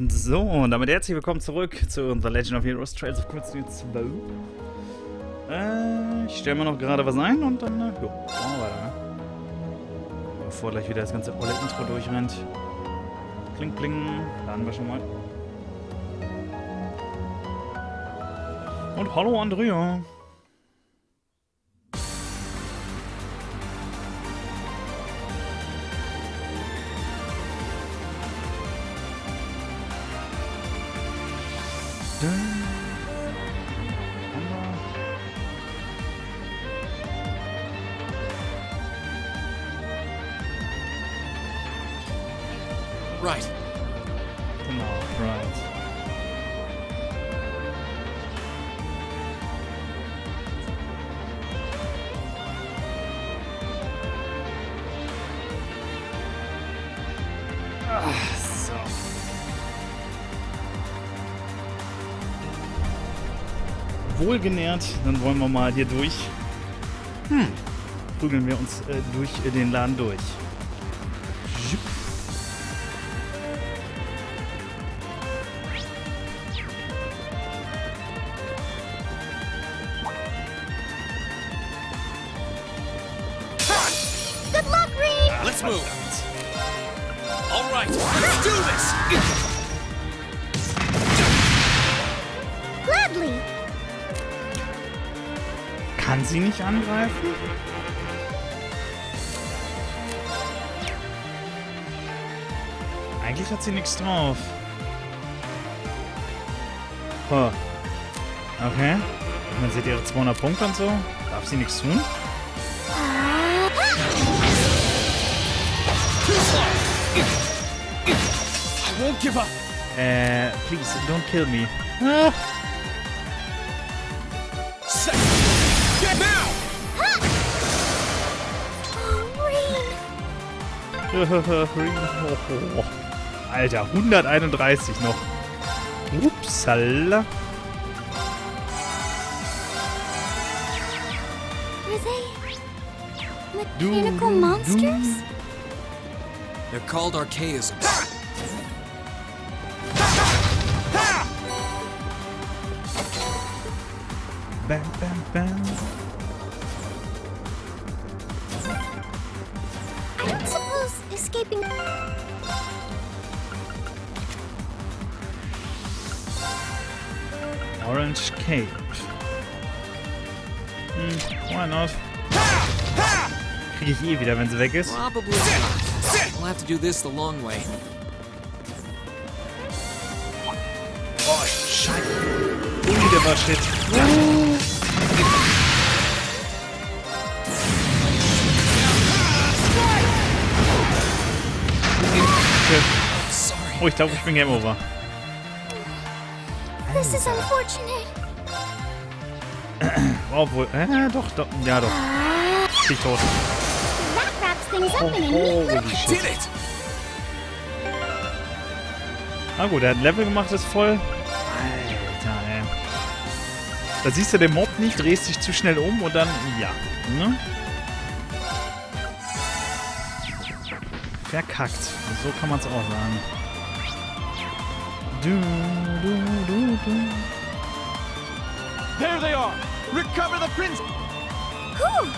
So, und damit herzlich willkommen zurück zu The Legend of Heroes Trails of Cold Steel 2. Ich stelle mir noch gerade was ein und dann, machen wir weiter, ne? Bevor gleich wieder das ganze olle Intro durchrennt. Kling, kling, laden wir schon mal. Und hallo Andrea. Right. Genau, right. So. Wohlgenährt, dann wollen wir mal hier durch. Prügeln wir uns durch den Laden durch. Let's move. All right, let's do this. Gladly. Kann sie nicht angreifen? Eigentlich hat sie nichts drauf. Oh. Okay. Man sieht ihre 200 Punkte und so. Darf sie nichts tun? I won't give up. Please, don't kill me. Get now! Alter, 131 noch. Upsala. Are they mechanical monsters? They're called archaisms. Bam, bam, bam. I don't suppose escaping. Orange Cape. Why not? Kriege ich eh wieder, wenn sie weg ist. Probably not. We'll have to do this the long way. Oh, Scheiße. Der war shit. Oh, ich glaube, ich bin Game Over. This is unfortunate. Obwohl, doch, ja doch. richtig tot. That wraps things up in a neat little... Did it! Na gut, er hat ein Level gemacht, ist voll. Alter, ey. Da siehst du den Mob nicht, drehst dich zu schnell um und dann, ja, ne? Verkackt. So kann man es auch sagen. There they are! Recover the prince! Whew.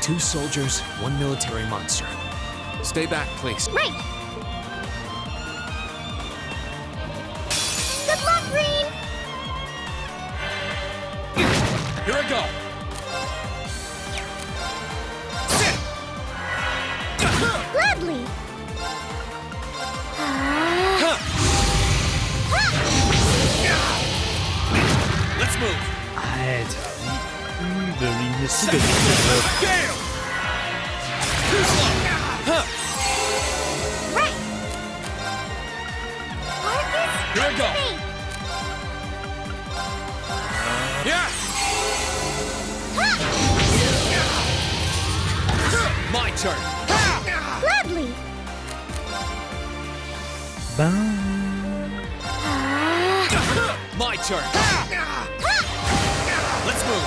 2 soldiers, 1 military monster. Stay back, please. Right. Good luck, Green! Here I go. Gladly. Let's move. Alter, wie übel ihn hier zugerichtet wird. Gale! Too slow. Right. Marcus, Here I go. activate. Yeah. My turn. Gladly. Bam. My turn. Let's move.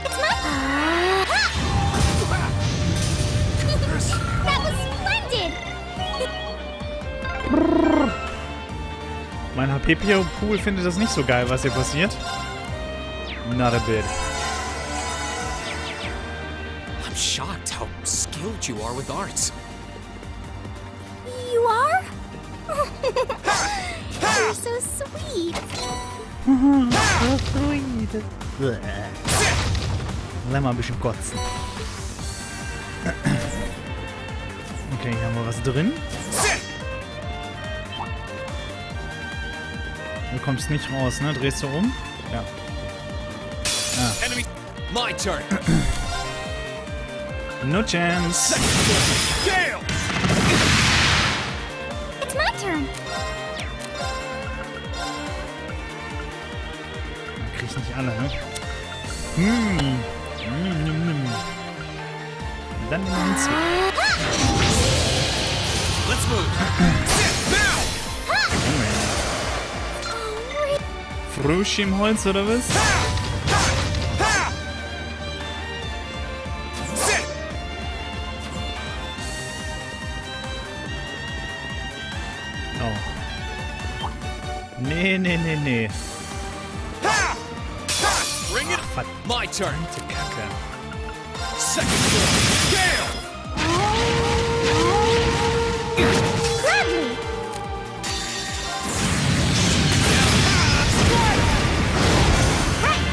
It's my... That was splendid! Mein HP-Pool findet das nicht so geil, was hier passiert. Not a bit. I'm shocked how skilled you are with arts. You are? You're so sweet. Lass mal ein bisschen kotzen. Okay, hier haben wir was drin. Du kommst nicht raus, ne? Drehst du um? Ja. Enemy. My turn. No chance. Gale. It's my turn. Krieg ich nicht alle, ne? Dann nehmen wir Let's move. Now. Frisch im Holz, oder was? Oh. Nee. Bring it. My turn. Verdammte Kacke. Second floor. Gale. Gladly. Right.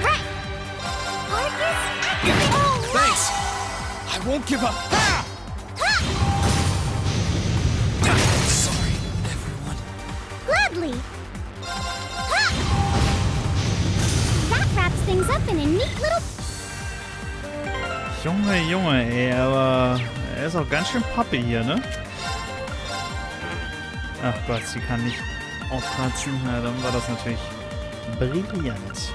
Right. Marcus, activate. Oh, Thanks. I won't give up. Sorry, everyone. Gladly. That wraps things up in a neat little... Junge, ey, aber er ist auch ganz schön Pappe hier, ne? Ach Gott, sie kann nicht aufkratzen. Na, dann war das natürlich brillant.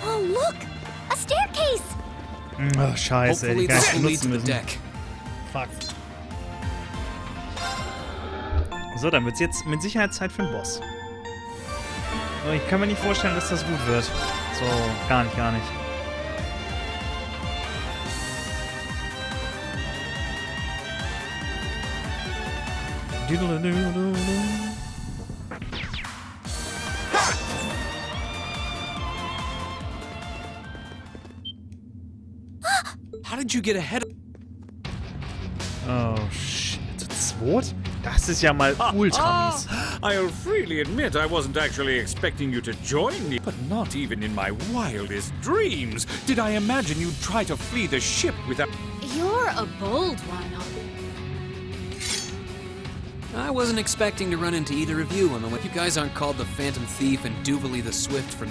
Oh, look! A staircase! Ach, scheiße, ey, die Hopefully kann this ich will lead to nutzen the müssen. deck. Fuck. So, dann wird's jetzt mit Sicherheit Zeit für den Boss. So, ich kann mir nicht vorstellen, dass das gut wird. So, gar nicht. How did you get ahead of... Oh, shit. Zu zweit? Das ist ja mal ultra mies. I'll freely admit I wasn't actually expecting you to join me, but not even in my wildest dreams did I imagine you'd try to flee the ship without... You're a bold one. I wasn't expecting to run into either of you on the way. You guys aren't called the Phantom Thief and Doobly the Swift for...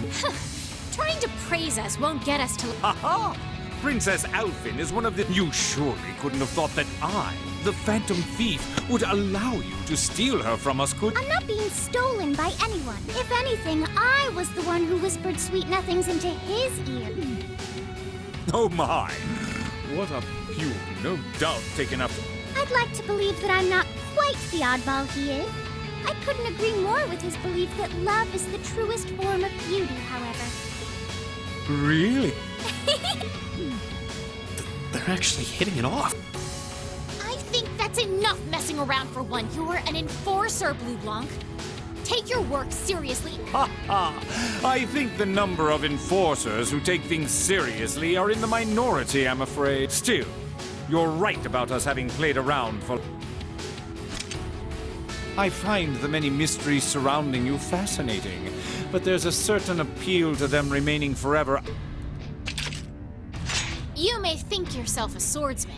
Trying to praise us won't get us to... Ha! Princess Alphin is one of the... You surely couldn't have thought that I, the Phantom Thief, would allow you to steal her from us, could... I'm not being stolen by anyone. If anything, I was the one who whispered sweet nothings into his ear. Oh my! What a beauty, no doubt taken up... I'd like to believe that I'm not quite the oddball he is. I couldn't agree more with his belief that love is the truest form of beauty, however. Really? They're actually hitting it off. I think that's enough messing around for one. You're an enforcer, Blue Blanc. Take your work seriously. Ha ha! I think the number of enforcers who take things seriously are in the minority, I'm afraid. Still, you're right about us having played around for... I find the many mysteries surrounding you fascinating, but there's a certain appeal to them remaining forever. You may think yourself a swordsman.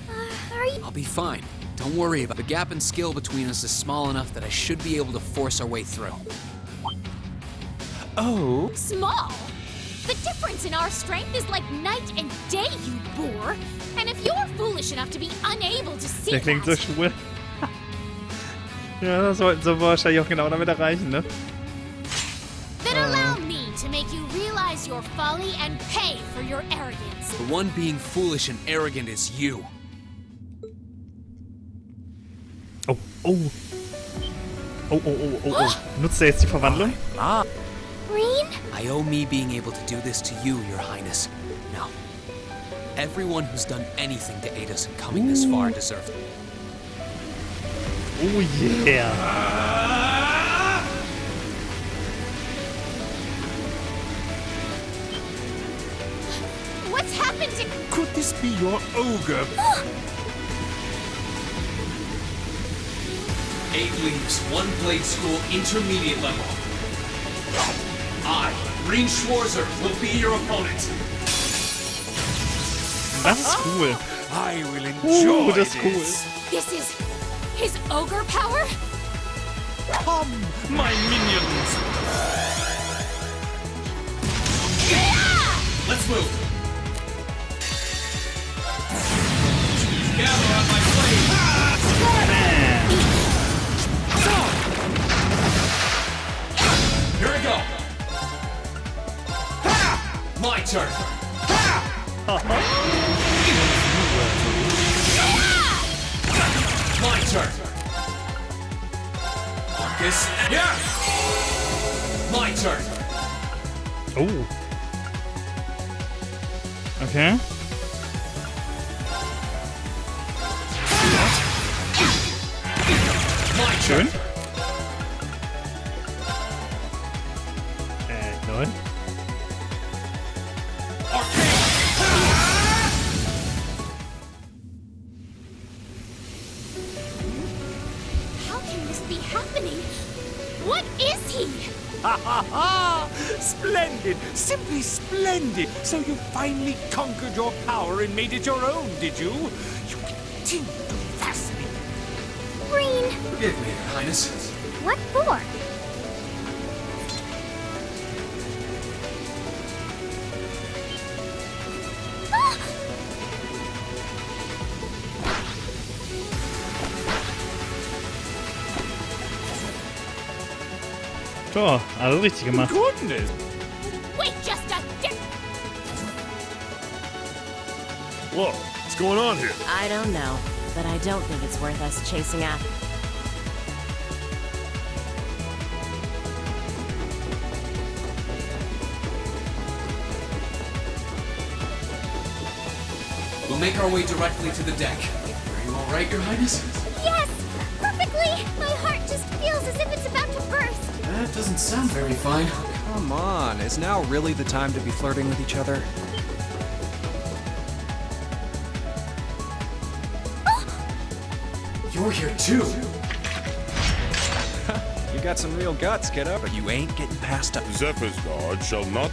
Are you... I'll be fine. Don't worry about it. The gap in skill between us is small enough that I should be able to force our way through. Oh? Small? The difference in our strength is like night and day, you boor. And if you're foolish enough to be unable to see Der klingt so that, schwul. Ja, das wollten sie wahrscheinlich auch genau damit erreichen, ne? then allow me to make you realize your folly and pay for your arrogance. The one being foolish and arrogant is you. Oh, oh. Oh, oh, oh, oh, oh. Nutzt er jetzt die Verwandlung? Green? I owe me being able to do this to you, Your Highness. Now, everyone who's done anything to aid us in coming this far deserves it. Oh yeah. What's happened to... Could this be your ogre? 8 leaves, 1 blade school, intermediate level. I, Green Schwarzer, will be your opponent. Das ist cool. I will enjoy Das ist cool. this. This is his ogre power? Come, my minions! Let's move. Gather on my blade. Here we go. My turn. My turn. Marcus. Yeah. My turn. Oh. Okay. My Schön. turn. Nein. How can this be happening? What is he? Ha ha ha! Splendid! Simply splendid! So you finally conquered your power and made it your own, did you? You continue to fascinate me. Green? Forgive me, Your Highness. What for? So, alles richtig gemacht. Goodness! Wait just a dip. Whoa, what's going on here? I don't know, but I don't think it's worth us chasing after. We'll make our way directly to the deck. Are you all right, Your Highness? Yes! Perfectly! My heart just feels as if it's about to burst. That doesn't sound very fine. Come on, is now really the time to be flirting with each other? You're here too. You got some real guts, kiddo, but you ain't getting past up. Zephyr's guard shall not...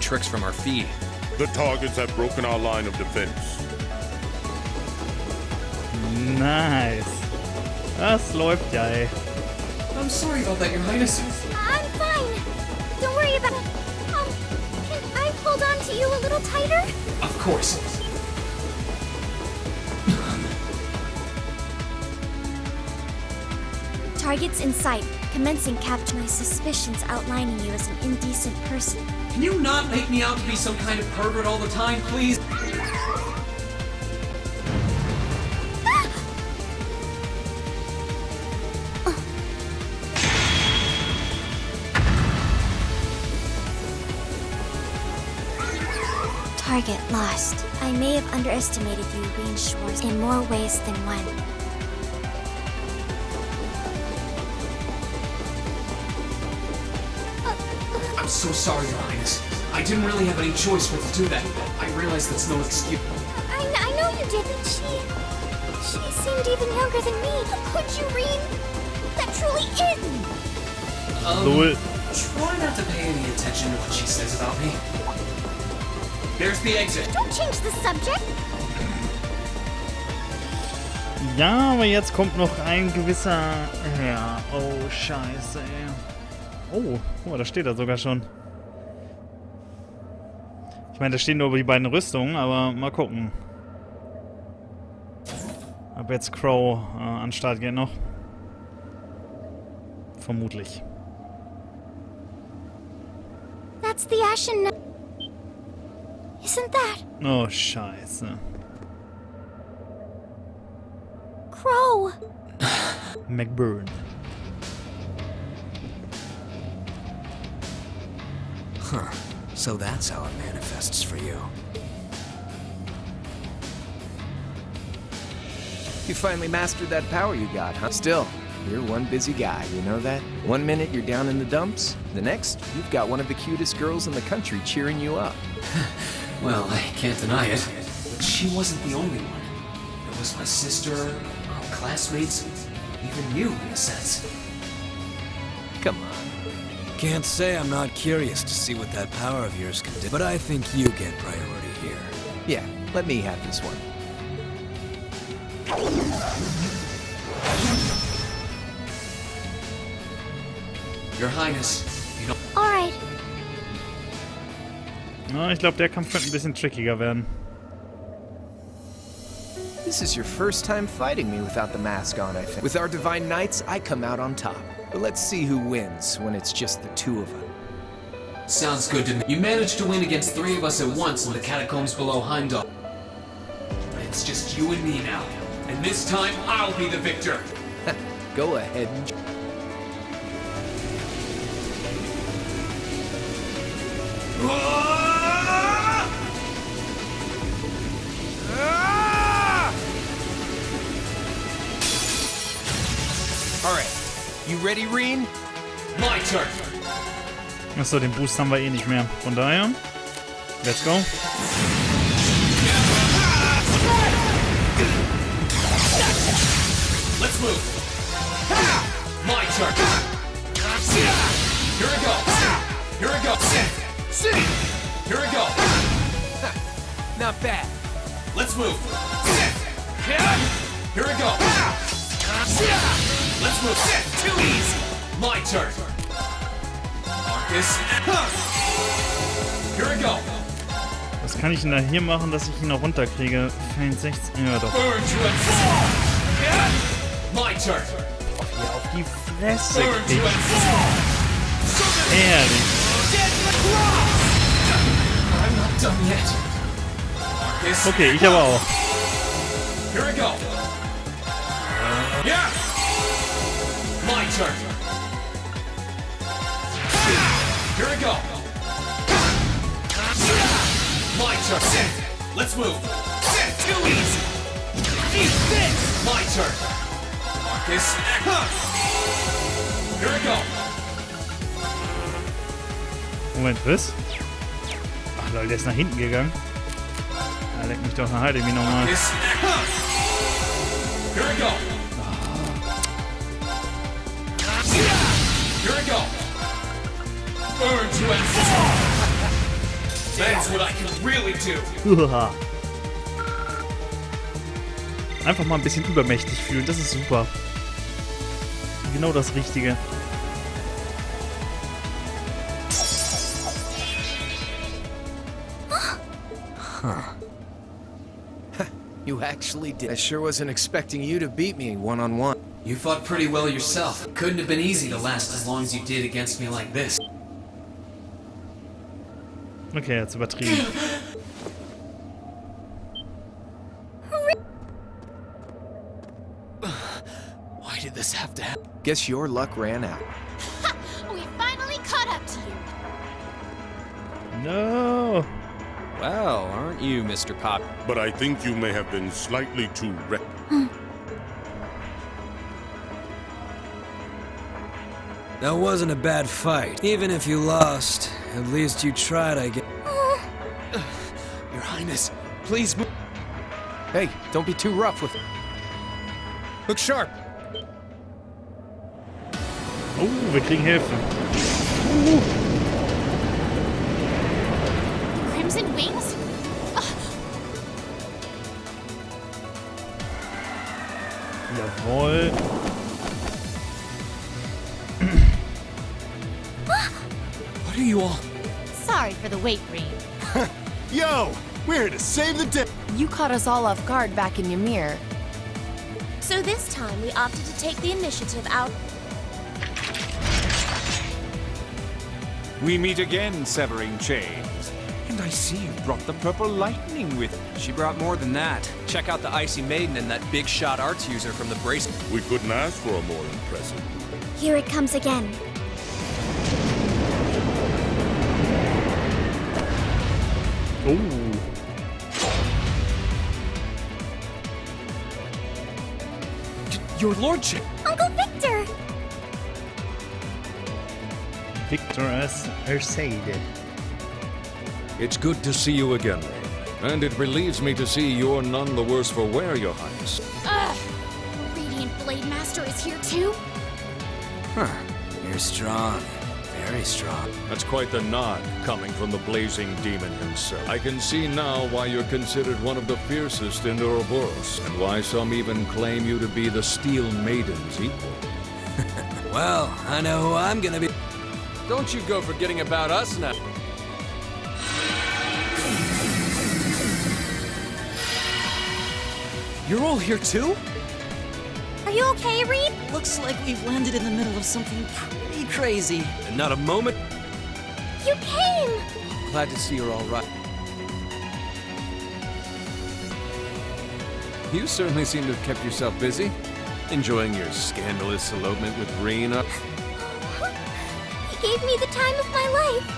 tricks from our feed. The targets have broken our line of defense. Nice. Das läuft ja, ey. I'm sorry about that, Your Highness. I'm fine. Don't worry about it. Can I hold on to you a little tighter? Of course. Targets in sight. Commencing capture. My suspicions outlining you as an indecent person. Can you not make me out to be some kind of pervert all the time, please? Target lost. I may have underestimated you, Green Shores, in more ways than one. I'm so sorry, Your Highness. I didn't really have any choice but to do that. I realize that's no excuse. I know you did, but she seemed even younger than me. Could you read? That truly is. Lol. Try not to pay any attention to what she says about me. There's the exit. Don't change the subject. Ja, aber jetzt kommt noch ein gewisser... Ja, oh, scheiße, ey. Oh, guck mal, da steht er sogar schon. Ich meine, da stehen nur die beiden Rüstungen, aber mal gucken. Ob jetzt Crow an den Start geht noch. Vermutlich. That's the ashen... Isn't that... Oh, scheiße. Crow? McBurn. Huh. So that's how it manifests for you. You finally mastered that power you got, huh? Still, you're one busy guy, you know that? One minute you're down in the dumps, the next, you've got one of the cutest girls in the country cheering you up. Well, I can't deny it. But she wasn't the only one. There was my sister, our classmates, even you, in a sense. Come on. Can't say I'm not curious to see what that power of yours can do, but I think you get priority here. Yeah, let me have this one. Your Highness, you don't... Alright. Na, ich glaube, der Kampf könnte ein bisschen trickiger werden. This is your first time fighting me without the mask on, I think. With our Divine Knights, I come out on top. But let's see who wins when it's just the two of them. Sounds good to me. You managed to win against 3 of us at once in the catacombs below Heimdall. It's just you and me now. And this time, I'll be the victor. Go ahead and... Alright, you ready, Reen? My turn. Achso, den Boost haben wir eh nicht mehr. Von daher, let's go. Let's move. My turn. Here we go. Here we go. Here we go. Not bad. Let's move. Here we go. Let's move. Too easy. My turn. Marcus. Here we go. Was kann ich denn da hier machen, dass ich ihn noch runterkriege? Fein 16. Ja, doch. Burn to a fall. My turn. Ja, auf die Fresse Burn to krieg. a fall. Ehrlich. I'm not done yet. Marcus. Okay, ich aber auch. Here we go. Yeah. My turn. Here we go. My turn. Let's move. Too easy. Eat this. My turn. Marcus. Here we go. Moment, was? Ach Leute, der ist nach hinten gegangen. Ja, leck mich doch nach Heide wie nochmal. Marcus. Here we go. Here we go. Burn to a fall. That's what I can really do. Uah. Einfach mal ein bisschen übermächtig fühlen, das ist super. Genau das Richtige. You actually did. I sure wasn't expecting you to beat me one-on-one. You fought pretty well yourself. Couldn't have been easy to last as long as you did against me like this. Okay, jetzt übertrieben. Why did this have to happen? Guess your luck ran out. We finally caught up to you. No! Well, aren't you, Mr. Pop? But I think you may have been slightly too That wasn't a bad fight. Even if you lost, at least you tried, I guess. Your Highness, please move. Hey, don't be too rough with it. Look sharp. Oh, wir kriegen Hilfe. Crimson Wings? Jawohl. What are you all? Sorry for the wait, Reed. Yo, we're here to save the day. You caught us all off guard back in Ymir. So this time we opted to take the initiative out. We meet again, severing chains. And I see you brought the purple lightning with you. She brought more than that. Check out the Icy Maiden and that big shot arts user from the bracelet. We couldn't ask for a more impressive. Here it comes again. Oh. Your lordship. Uncle Victor! Victor as Ersaid. It's good to see you again, Rain. And it relieves me to see you're none the worse for wear, Your Highness. Ugh! Radiant Blade Master is here too? Huh. You're strong. Very strong. That's quite the nod, coming from the blazing demon himself. I can see now why you're considered one of the fiercest in Ouroboros, and why some even claim you to be the Steel Maiden's equal. Well, I know who I'm gonna be. Don't you go forgetting about us now. You're all here too? Are you okay, Reed? Looks like we've landed in the middle of something pretty crazy. And not a moment? You came! Glad to see you're all right. You certainly seem to have kept yourself busy. Enjoying your scandalous elopement with Rena. He gave me the time of my life.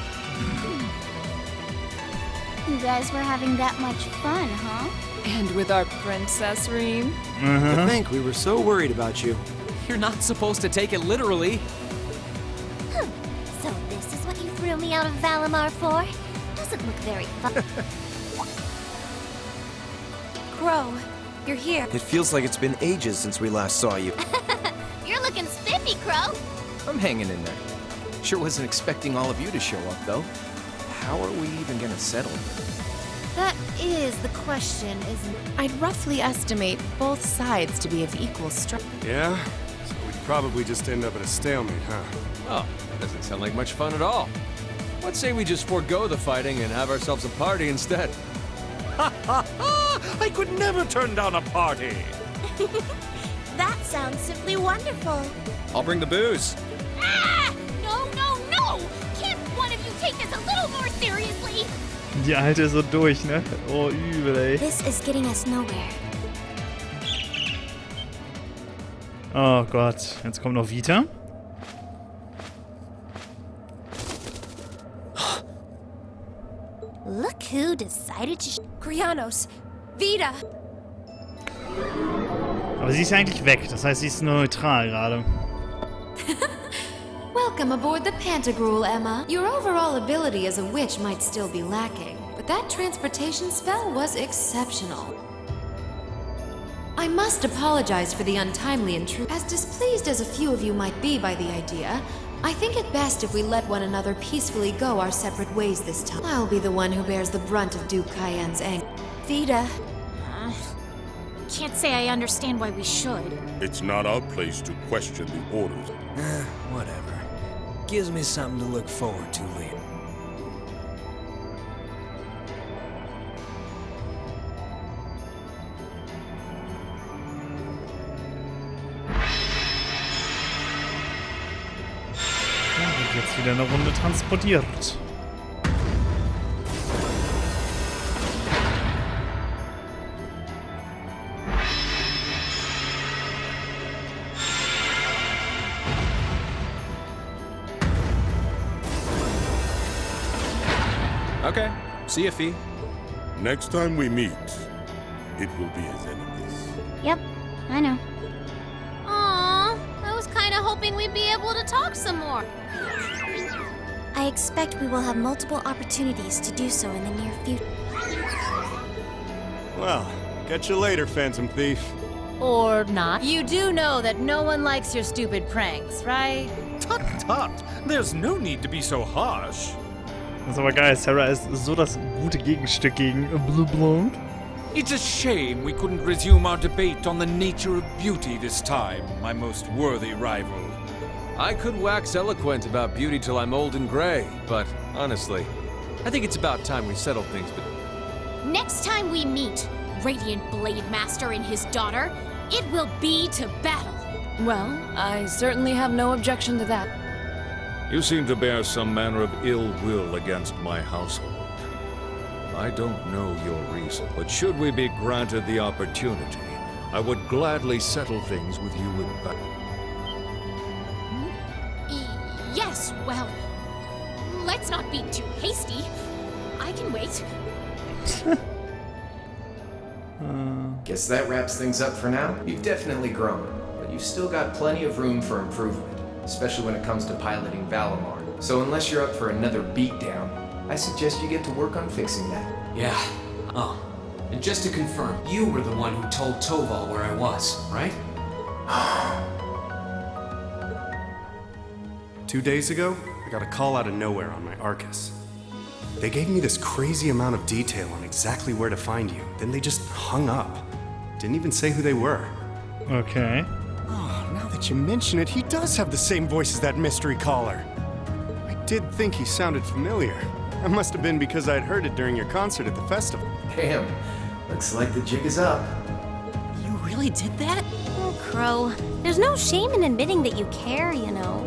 You guys were having that much fun, huh? And with our princess, Reem? To think we were so worried about you. You're not supposed to take it literally. So this is what you threw me out of Valimar for? Doesn't look very fun. Crow, you're here. It feels like it's been ages since we last saw you. You're looking spiffy, Crow. I'm hanging in there. Sure wasn't expecting all of you to show up, though. How are we even gonna settle? That is the question, isn't it? I'd roughly estimate both sides to be of equal strength. Yeah? So we'd probably just end up at a stalemate, huh? Oh, that doesn't sound like much fun at all. Let's say we just forego the fighting and have ourselves a party instead. Ha ha ha! I could never turn down a party. That sounds simply wonderful. I'll bring the booze. Ah! No, no, no! Can't one of you take this a little more seriously? Die Alte ist so durch, ne? Oh, übel, ey. This is getting us nowhere. Oh Gott, jetzt kommt noch Vita. Look who decided to... Krianos, Vita. Aber sie ist ja eigentlich weg, das heißt, sie ist neutral gerade. Welcome aboard the Pantagruel, Emma. Your overall ability as a witch might still be lacking, but that transportation spell was exceptional. I must apologize for the untimely intrusion. As displeased as a few of you might be by the idea, I think it best if we let one another peacefully go our separate ways this time. I'll be the one who bears the brunt of Duke Cayenne's anger. Vita. Can't say I understand why we should. It's not our place to question the orders. Whatever. Gives me something to look forward to later. Jetzt wieder eine Runde transportiert. Okay. See ya, Fee. Next time we meet, it will be as enemies. Yep, I know. Aww, I was kind of hoping we'd be able to talk some more. I expect we will have multiple opportunities to do so in the near future. Well, catch you later, Phantom Thief. Or not. You do know that no one likes your stupid pranks, right? Tut tut! There's no need to be so harsh. Das ist aber geil. Sarah ist so das gute Gegenstück gegen Blue Blonde. It's a shame we couldn't resume our debate on the nature of beauty this time, my most worthy rival. I could wax eloquent about beauty till I'm old and gray, but honestly, I think it's about time we settle things. But Next time we meet, Radiant Blade Master and his daughter, it will be to battle. Well, I certainly have no objection to that. You seem to bear some manner of ill will against my household. I don't know your reason, but should we be granted the opportunity, I would gladly settle things with you in battle. Yes, well, let's not be too hasty. I can wait. Guess that wraps things up for now. You've definitely grown, but you've still got plenty of room for improvement, especially when it comes to piloting Valimar. So unless you're up for another beatdown, I suggest you get to work on fixing that. Yeah. Oh. And just to confirm, you were the one who told Toval where I was, right? 2 days ago, I got a call out of nowhere on my Arcus. They gave me this crazy amount of detail on exactly where to find you. Then they just hung up. Didn't even say who they were. Okay. Oh, now that you mention it, he does have the same voice as that mystery caller. I did think he sounded familiar. That must have been because I'd heard it during your concert at the festival. Damn, looks like the jig is up. You really did that? Oh, Crow. There's no shame in admitting that you care, you know.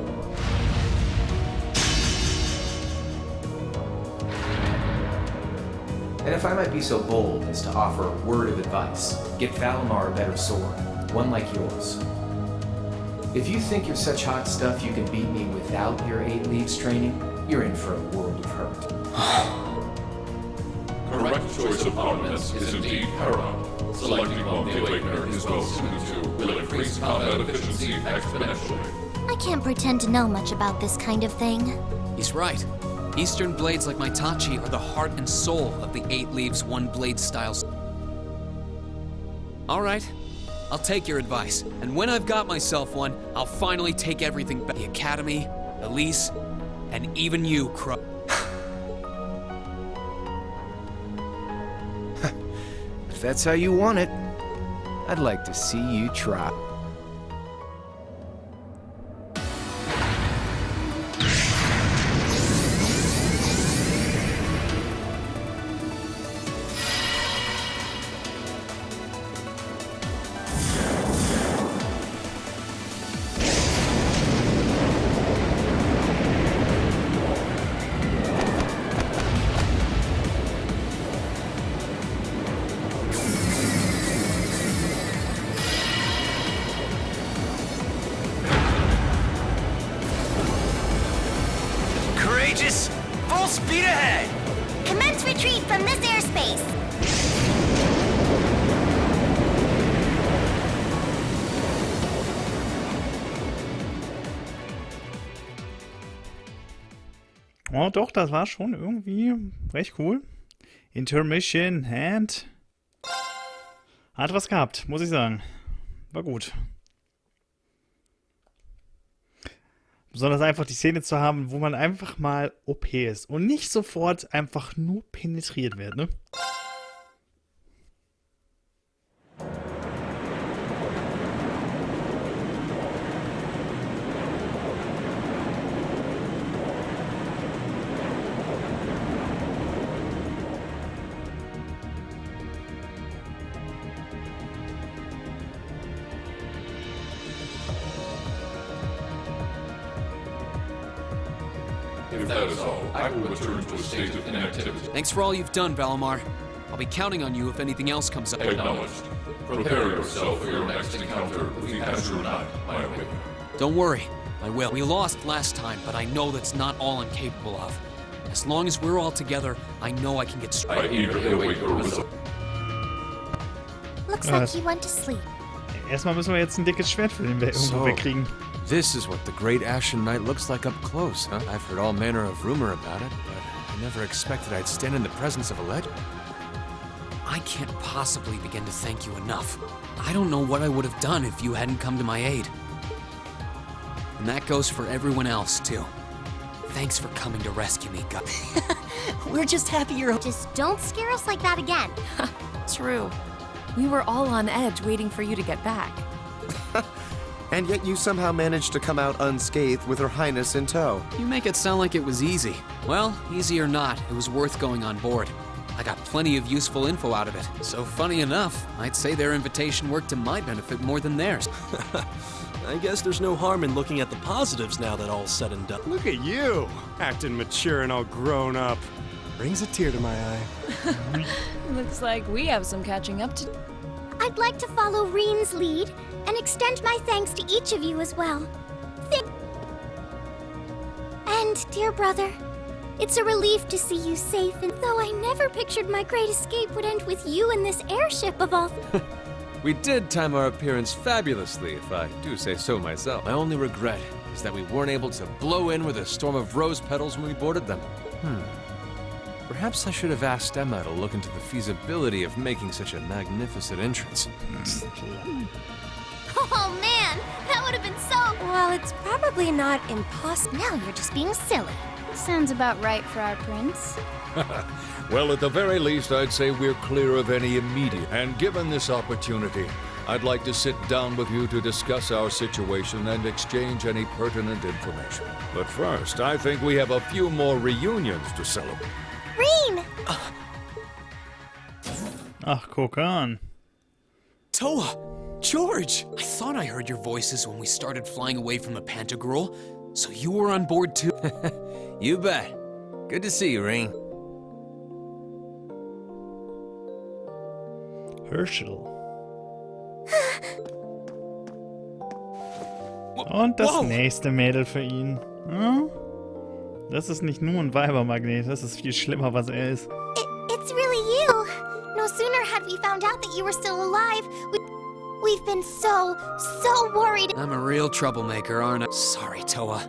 And if I might be so bold as to offer a word of advice, get Valimar a better sword, one like yours. If you think you're such hot stuff you can beat me without your 8 leaves training, you're in for a world of hurt. Correct choice of armaments is indeed paramount. Selecting one the Awakener is well suited to will increase combat efficiency exponentially. I can't pretend to know much about this kind of thing. He's right. Eastern blades like my Tachi are the heart and soul of the 8 Leaves, 1 Blade styles. Alright, I'll take your advice, and when I've got myself one, I'll finally take everything back. The Academy, Elise, and even you, Crow. If that's how you want it, I'd like to see you try. Full speed ahead! Commence retreat from this airspace! Oh, doch, das war schon irgendwie recht cool. Intermission and... Hat was gehabt, muss ich sagen. War gut. Besonders einfach die Szene zu haben, wo man einfach mal OP ist und nicht sofort einfach nur penetriert wird, ne? If that is all, I will return to a state of inactivity. Thanks for all you've done, Valimar. I'll be counting on you if anything else comes up. Acknowledged. Prepare yourself for your next encounter with the Azure Knight, my awakener. Don't worry, I will. We lost last time, but I know that's not all I'm capable of. As long as we're all together, I know I can get straight. I eagerly await your result. Looks like he went to sleep. Erstmal müssen wir jetzt ein dickes Schwert für den irgendwo wegkriegen. This is what the Great Ashen Knight looks like up close, huh? I've heard all manner of rumor about it, but I never expected I'd stand in the presence of a legend. I can't possibly begin to thank you enough. I don't know what I would have done if you hadn't come to my aid. And that goes for everyone else, too. Thanks for coming to rescue me, God. We're just happy you're... Just don't scare us like that again. True. We were all on edge waiting for you to get back. And yet you somehow managed to come out unscathed with Her Highness in tow. You make it sound like it was easy. Well, easy or not, it was worth going on board. I got plenty of useful info out of it. So funny enough, I'd say their invitation worked to my benefit more than theirs. I guess there's no harm in looking at the positives now that all's said and done. Look at you, acting mature and all grown up. Brings a tear to my eye. Looks like we have some catching up to... I'd like to follow Reen's lead and extend my thanks to each of you as well. And, dear brother, it's a relief to see you safe, and though I never pictured my great escape would end with you in this airship of all... We did time our appearance fabulously, if I do say so myself. My only regret is that we weren't able to blow in with a storm of rose petals when we boarded them. Perhaps I should have asked Emma to look into the feasibility of making such a magnificent entrance. Oh man, that would have been so... Well, it's probably not impossible. Now you're just being silly. Sounds about right for our prince. Well, at the very least, I'd say we're clear of any immediate. And given this opportunity, I'd like to sit down with you to discuss our situation and exchange any pertinent information. But first, I think we have a few more reunions to celebrate. Reen! Ach, guck an. Toa! George! I thought I heard your voices when we started flying away from the Pantagruel, so you were on board too? You bet. Good to see you, Reen. Herschel. Und das nächste Mädel für ihn. Hm? Das ist nicht nur ein Weibermagnet, das ist viel schlimmer, was er ist. It's really you. No sooner had we found out that you were still alive, we've been so worried. I'm a real troublemaker, aren't I? Sorry, Toa.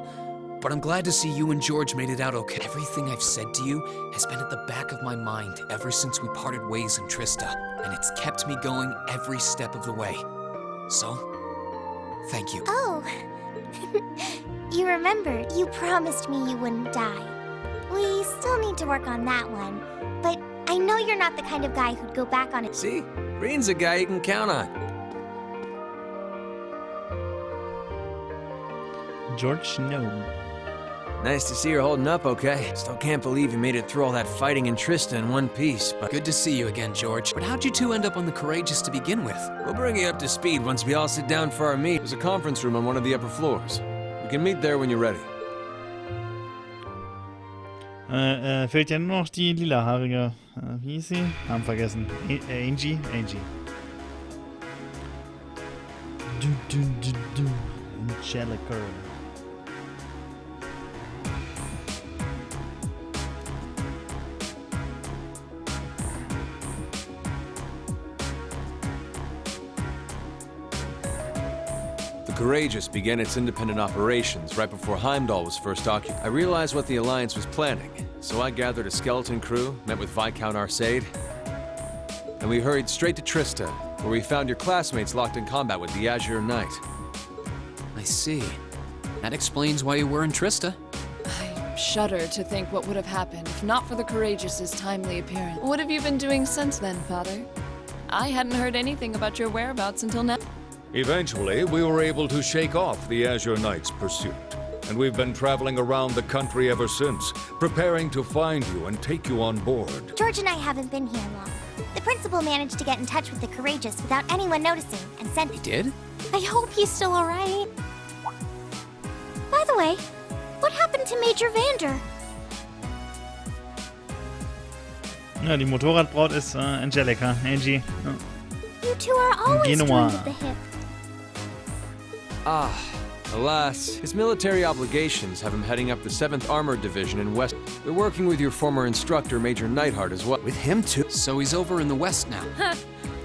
But I'm glad to see you and George made it out okay. Everything I've said to you has been at the back of my mind ever since we parted ways in Trista, and it's kept me going every step of the way. So, thank you. Oh. You remembered. You promised me you wouldn't die. We still need to work on that one, but I know you're not the kind of guy who'd go back on it. See? Reen's a guy you can count on. George Snow. Nice to see you're holding up okay. Still can't believe you made it through all that fighting in Trista in one piece, but... Good to see you again, George. But how'd you two end up on the Courageous to begin with? We'll bring you up to speed once we all sit down for our meet. There's a conference room on one of the upper floors. We can meet there when you're ready. Fehlt ja nur noch die lilahaarige. Wie hieß sie? Haben vergessen. Angie? Angie. Angelica. The Courageous began its independent operations right before Heimdall was first occupied. I realized what the Alliance was planning, so I gathered a skeleton crew, met with Viscount Arcade, and we hurried straight to Trista, where we found your classmates locked in combat with the Azure Knight. I see. That explains why you were in Trista. I shudder to think what would have happened if not for the Courageous' timely appearance. What have you been doing since then, Father? I hadn't heard anything about your whereabouts until now. Eventually, we were able to shake off the Azure Knight's pursuit. And we've been traveling around the country ever since, preparing to find you and take you on board. George and I haven't been here long. The principal managed to get in touch with the Courageous without anyone noticing and sent— He did? I hope he's still alright. By the way, what happened to Major Vander? Ja, die Motorradbraut ist Angelica, Angie. Ja. You two are always Genoa. joined at the hip. Alas, his military obligations have him heading up the 7th Armored Division in West. We're working with your former instructor, Major Neidhart, as well. With him too? So he's over in the West now. Huh.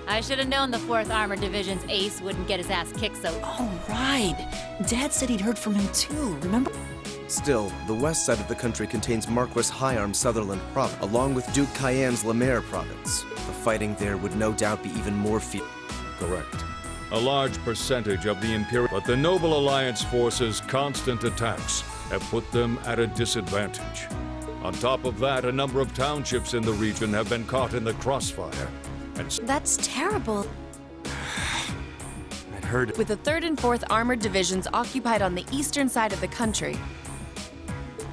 I should have known the 4th Armored Division's ace wouldn't get his ass kicked so— Oh, right. Dad said he'd heard from him too, remember? Still, the west side of the country contains Marquis Hyarm's Sutherland province, along with Duke Cayenne's Lemaire province. The fighting there would no doubt be even more fierce. Correct. A large percentage of the Imperial, but the Noble Alliance forces' constant attacks have put them at a disadvantage. On top of that, a number of townships in the region have been caught in the crossfire. And That's terrible. I'd heard— With the 3rd and 4th Armored Divisions occupied on the eastern side of the country,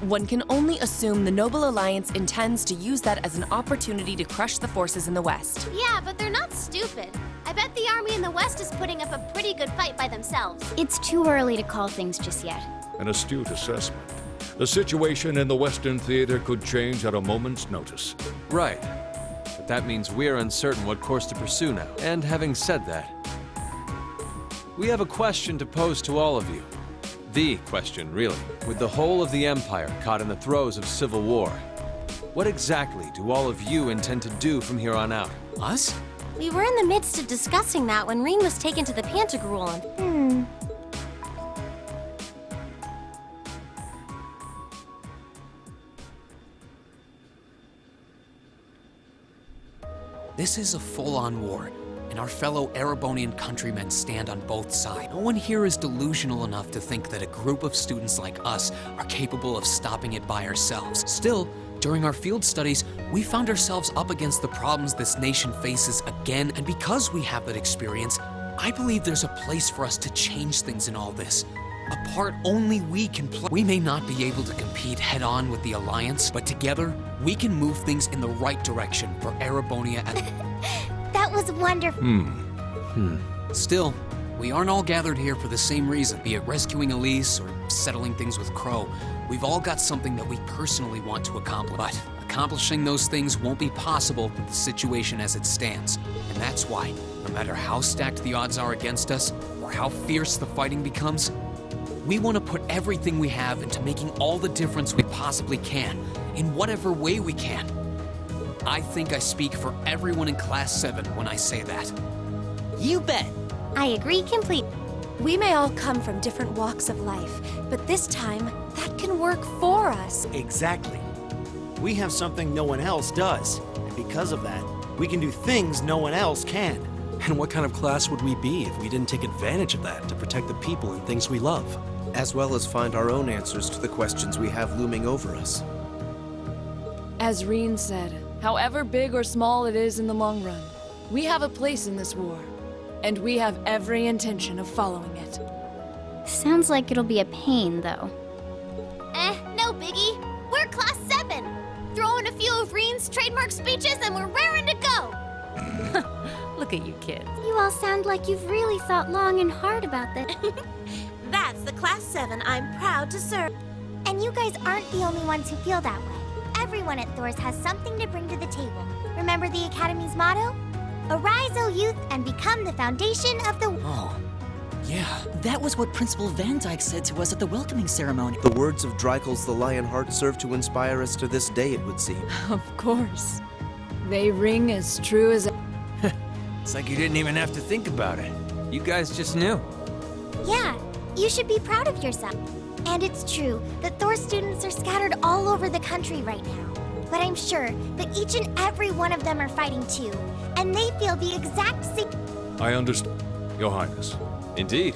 one can only assume the Noble Alliance intends to use that as an opportunity to crush the forces in the west. Yeah, but they're not stupid. I bet the army in the West is putting up a pretty good fight by themselves. It's too early to call things just yet. an astute assessment. The situation in the Western Theater could change at a moment's notice. Right. But that means we're uncertain what course to pursue now. And having said that, we have a question to pose to all of you. The question, really. With the whole of the Empire caught in the throes of civil war, what exactly do all of you intend to do from here on out? Us? We were in the midst of discussing that when Rean was taken to the Pantagruel and... This is a full-on war, and our fellow Erebonian countrymen stand on both sides. No one here is delusional enough to think that a group of students like us are capable of stopping it by ourselves. Still, during our field studies, we found ourselves up against the problems this nation faces again, and because we have that experience, I believe there's a place for us to change things in all this. A part only we can play. We may not be able to compete head-on with the Alliance, but together, we can move things in the right direction for Erebonia and... That was wonderful. Still, we aren't all gathered here for the same reason, be it rescuing Elise or settling things with Crow. We've all got something that we personally want to accomplish, but accomplishing those things won't be possible with the situation as it stands. And that's why, no matter how stacked the odds are against us, or how fierce the fighting becomes, we want to put everything we have into making all the difference we possibly can, in whatever way we can. I think I speak for everyone in Class 7 when I say that. You bet. I agree completely. We may all come from different walks of life, but this time, that can work for us. Exactly. We have something no one else does, and because of that, we can do things no one else can. And what kind of class would we be if we didn't take advantage of that to protect the people and things we love? As well as find our own answers to the questions we have looming over us. As Rean said, however big or small it is in the long run, we have a place in this war, and we have every intention of following it. Sounds like it'll be a pain, though. No biggie. We're Class 7. Throw in a few of Rean's trademark speeches and we're raring to go. Look at you kids. You all sound like you've really thought long and hard about this. That's the Class 7 I'm proud to serve. And you guys aren't the only ones who feel that way. Everyone at Thor's has something to bring to the table. Remember the Academy's motto? Arise, O youth, and become the foundation of the... Oh, yeah. That was what Principal Van Dyke said to us at the welcoming ceremony. The words of Dreikel's the Lionheart serve to inspire us to this day, it would seem. Of course. They ring as true as... It's like you didn't even have to think about it. You guys just knew. Yeah, you should be proud of yourself. And it's true that Thor students are scattered all over the country right now. But I'm sure that each and every one of them are fighting too, and they feel the exact same... I understand, Your Highness. Indeed.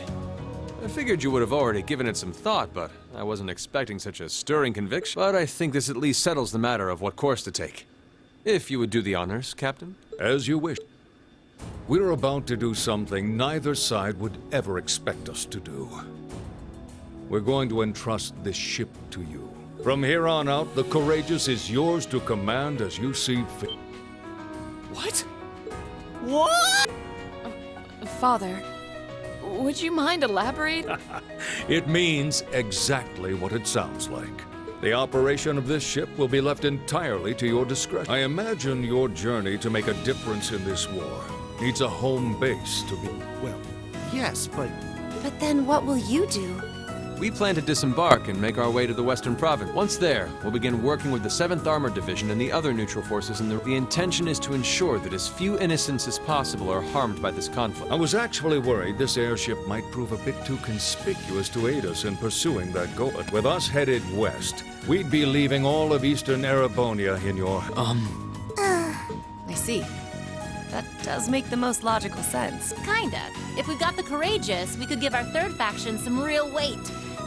I figured you would have already given it some thought, but I wasn't expecting such a stirring conviction. But I think this at least settles the matter of what course to take. If you would do the honors, Captain. As you wish. We're about to do something neither side would ever expect us to do. We're going to entrust this ship to you. From here on out, the Courageous is yours to command as you see fit. What? What? Father, would you mind elaborating? It means exactly what it sounds like. The operation of this ship will be left entirely to your discretion. I imagine your journey to make a difference in this war needs a home base to be... Well, yes, but... But then what will you do? We plan to disembark and make our way to the Western Province. Once there, we'll begin working with the 7th Armored Division and the other neutral forces in the intention is to ensure that as few innocents as possible are harmed by this conflict. I was actually worried this airship might prove a bit too conspicuous to aid us in pursuing that goal. But with us headed west, we'd be leaving all of Eastern Erebonia in your... I see. That does make the most logical sense. Kinda. If we got the Courageous, we could give our third faction some real weight.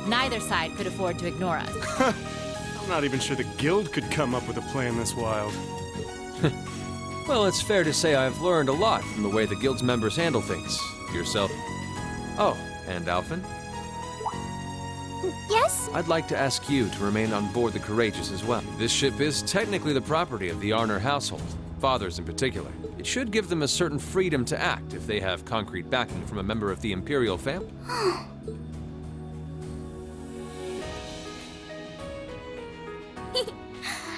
Neither side could afford to ignore us. I'm not even sure the Guild could come up with a plan this wild. Well, it's fair to say I've learned a lot from the way the Guild's members handle things. Yourself. Oh, and Alphen? Yes? I'd like to ask you to remain on board the Courageous as well. This ship is technically the property of the Arner household, fathers in particular. It should give them a certain freedom to act if they have concrete backing from a member of the Imperial family.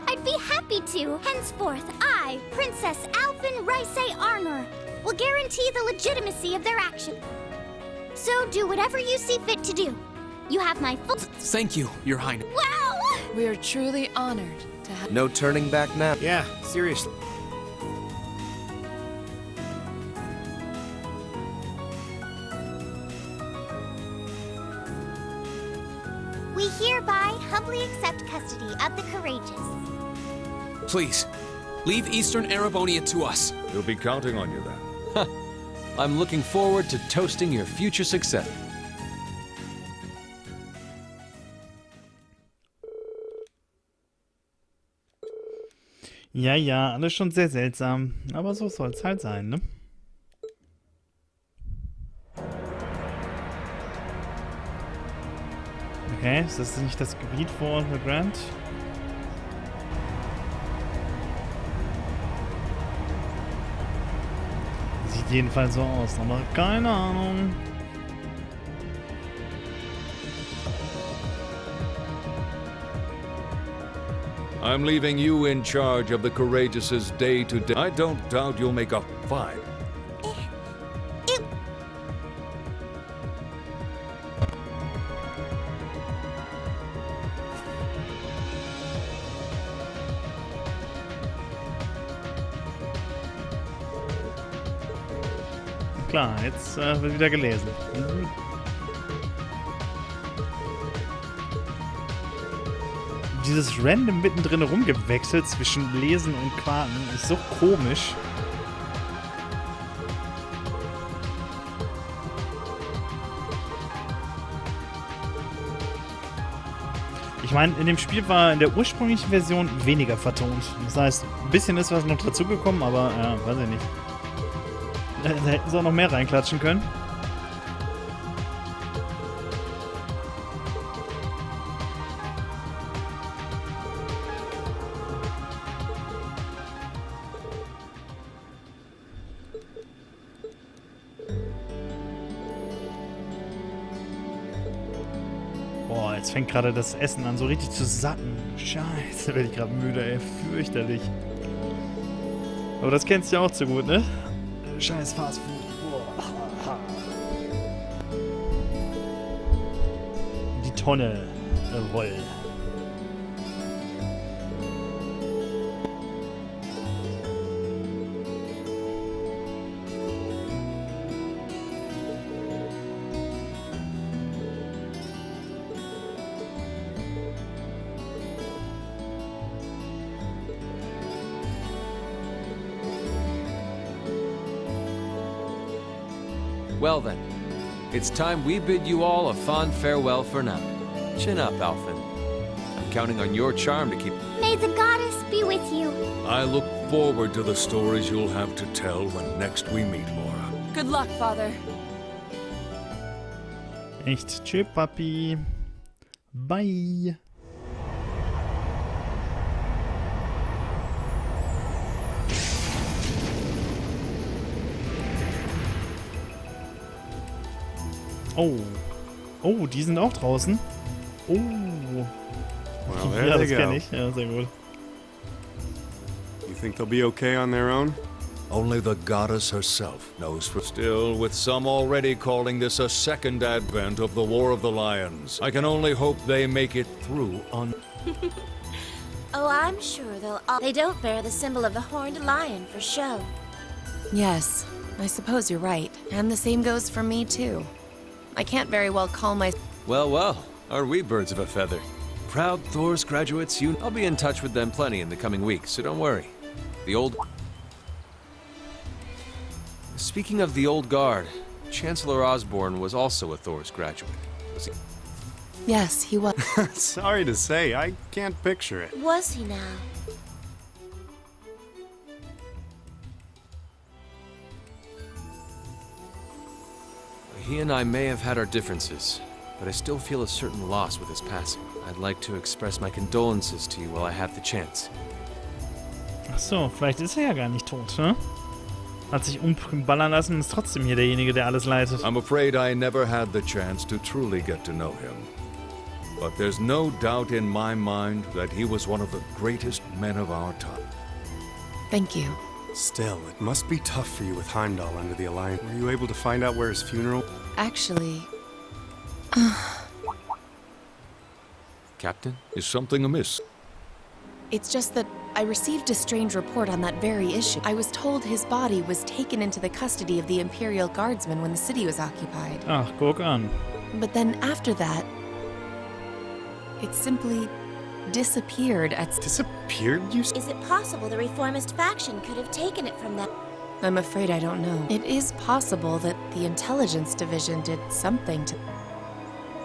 I'd be happy to. Henceforth, I, Princess Alphen Rice Arnor, will guarantee the legitimacy of their action. So do whatever you see fit to do. You have my full... Thank you, Your Highness. Wow! We are truly honored to have... No turning back now. Yeah, seriously. We hereby humbly accept custody of the Courageous. Please, leave Eastern Erebonia to us. We'll be counting on you then. I'm looking forward to toasting your future success. Ja, ja, alles schon sehr seltsam. Aber so soll es halt sein, ne? Okay, ist das nicht das Gebiet vor The Grand? Sieht jedenfalls so aus, aber keine Ahnung. I'm leaving you in charge of the Courageous's day-to-day. I don't doubt you'll make a fine. Klar, jetzt wird wieder gelesen. Dieses random mittendrin rumgewechselt zwischen Lesen und Quaken ist so komisch. Ich meine, in dem Spiel war in der ursprünglichen Version weniger vertont. Das heißt, ein bisschen ist was noch dazugekommen, aber ja, weiß ich nicht. Da hätten sie auch noch mehr reinklatschen können. Boah, jetzt fängt gerade das Essen an, so richtig zu satten. Scheiße, werde ich gerade müde, ey. Fürchterlich. Aber das kennst du ja auch zu gut, ne? Scheiß Fastfood. Die Tonne rollen. Well then, it's time we bid you all a fond farewell for now. Chin up, Alphen. I'm counting on your charm to keep... May the goddess be with you. I look forward to the stories you'll have to tell when next we meet, Laura. Good luck, Father. Echt. Tschö, Papi. Bye. Oh. Oh, die sind auch draußen. Oh. Well, there Ja, they das go. kenne ich. Ja, sehr gut. You think they'll be okay on their own? Only the goddess herself knows for still, with some already calling this a second advent of the War of the Lions. I can only hope they make it through on... Oh, I'm sure they'll all... They don't bear the symbol of the horned lion for show. Yes, I suppose you're right. And the same goes for me, too. I can't very well call my... Well, well, are we birds of a feather? Proud Thor's graduates, I'll be in touch with them plenty in the coming weeks, so don't worry. The old... Speaking of the old guard, Chancellor Osborne was also a Thor's graduate. Was he? Yes, he was. Sorry to say, I can't picture it. Was he now? He and I may have had our differences, but I still feel a certain loss with his passing. I'd like to express my condolences to you while I have the chance. Ach so, vielleicht ist er ja gar nicht tot, ne? Hat sich umballern lassen und ist trotzdem hier derjenige, der alles leitet. I'm afraid I never had the chance to truly get to know him. But there's no doubt in my mind that he was one of the greatest men of our time. Thank you. Still, it must be tough for you with Heimdall under the Alliance. Were you able to find out where his funeral... Actually... Captain? Is something amiss? It's just that I received a strange report on that very issue. I was told his body was taken into the custody of the Imperial Guardsmen when the city was occupied. Ach, guck an. But then after that, it simply disappeared at... Disappeared, you s- Is it possible the reformist faction could have taken it from them? I'm afraid I don't know. It is possible that the intelligence division did something to...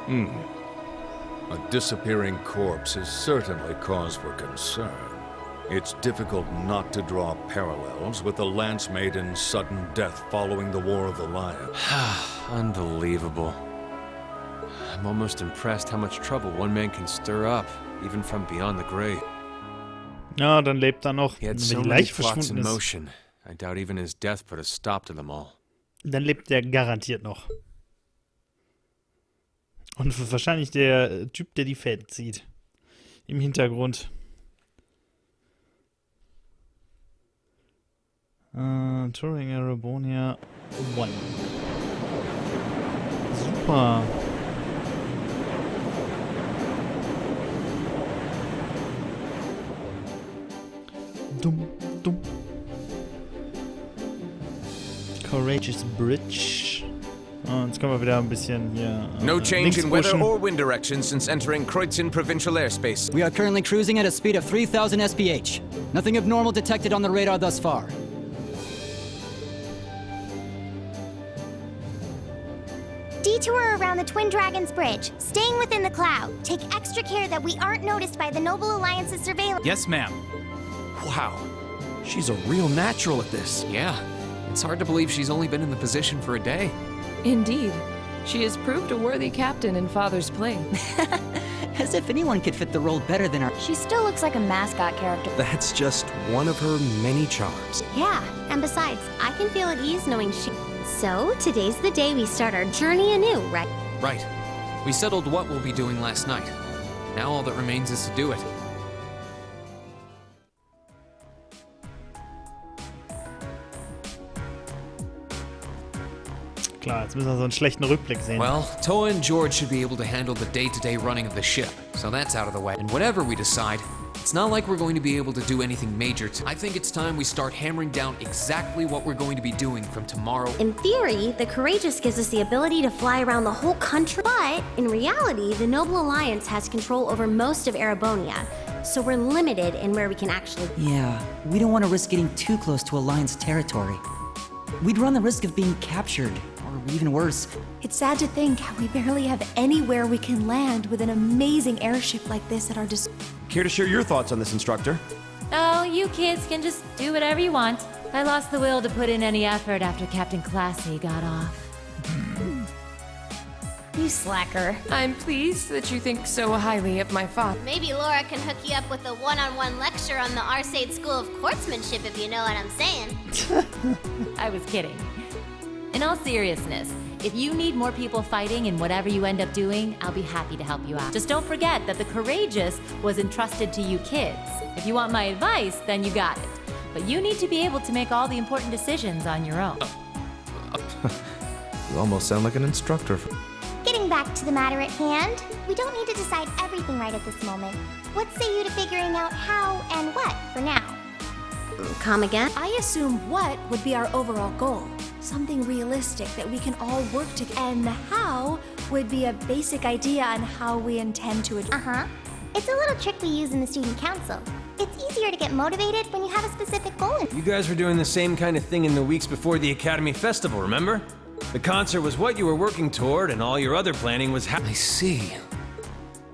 A disappearing corpse is certainly cause for concern. It's difficult not to draw parallels with the Lance Maiden's sudden death following the War of the Lion. Unbelievable. I'm almost impressed how much trouble one man can stir up, even from beyond the grave. Ja, dann lebt er noch. He had Wenn so die many Leiche plots in verschwunden ist, motion. I doubt even his death put a stop to them all. dann lebt er garantiert noch. Und wahrscheinlich der Typ, der die Fäden zieht. Im Hintergrund. Touring Arabonia 1. Super. Dumm, dumm. Courageous Bridge. Oh, jetzt können wir wieder ein bisschen hier... No change in weather pushen. or wind direction since entering Kreuzen provincial airspace. We are currently cruising at a speed of 3,000 SPH. Nothing abnormal detected on the radar thus far. Detour around the Twin Dragons Bridge, staying within the cloud. Take extra care that we aren't noticed by the Noble Alliance's surveillance. Yes, ma'am. Wow. She's a real natural at this. Yeah. It's hard to believe she's only been in the position for a day. Indeed. She has proved a worthy captain in Father's plane. As if anyone could fit the role better than our... She still looks like a mascot character. That's just one of her many charms. Yeah, and besides, I can feel at ease knowing she... So, today's the day we start our journey anew, right? Right. We settled what we'll be doing last night. Now all that remains is to do it. Klar, jetzt müssen wir so einen schlechten Rückblick sehen. Well, Toa and George should be able to handle the day-to-day running of the ship, so that's out of the way. And whatever we decide, it's not like we're going to be able to do anything major. I think it's time we start hammering down exactly what we're going to be doing from tomorrow. In theory, the Courageous gives us the ability to fly around the whole country, but in reality, the Noble Alliance has control over most of Arabonia, so we're limited in where we can actually... Yeah, we don't want to risk getting too close to Alliance territory. We'd run the risk of being captured or or even worse. It's sad to think how we barely have anywhere we can land with an amazing airship like this at our disposal. Care to share your thoughts on this, instructor? Oh, you kids can just do whatever you want. I lost the will to put in any effort after Captain Classy got off. You slacker. I'm pleased that you think so highly of my father. Maybe Laura can hook you up with a one-on-one lecture on the Arcade School of Courtsmanship, if you know what I'm saying. I was kidding. In all seriousness, if you need more people fighting in whatever you end up doing, I'll be happy to help you out. Just don't forget that the Courageous was entrusted to you kids. If you want my advice, then you got it. But you need to be able to make all the important decisions on your own. You almost sound like an instructor. Getting back to the matter at hand, we don't need to decide everything right at this moment. What say you to figuring out how and what for now? Come again? I assume what would be our overall goal. Something realistic that we can all work together. And the how would be a basic idea on how we intend to achieve. It's a little trick we use in the student council. It's easier to get motivated when you have a specific goal. You guys were doing the same kind of thing in the weeks before the Academy Festival, remember? The concert was what you were working toward, and all your other planning was I see.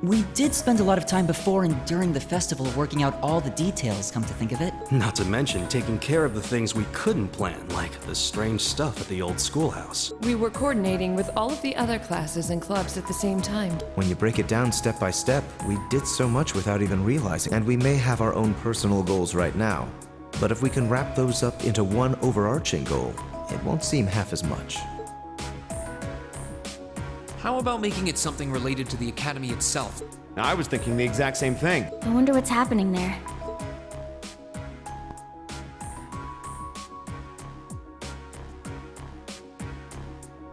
We did spend a lot of time before and during the festival working out all the details, come to think of it. Not to mention taking care of the things we couldn't plan, like the strange stuff at the old schoolhouse. We were coordinating with all of the other classes and clubs at the same time. When you break it down step by step, we did so much without even realizing. And we may have our own personal goals right now, but if we can wrap those up into one overarching goal, it won't seem half as much. How about making it something related to the Academy itself? I was thinking the exact same thing. I wonder what's happening there.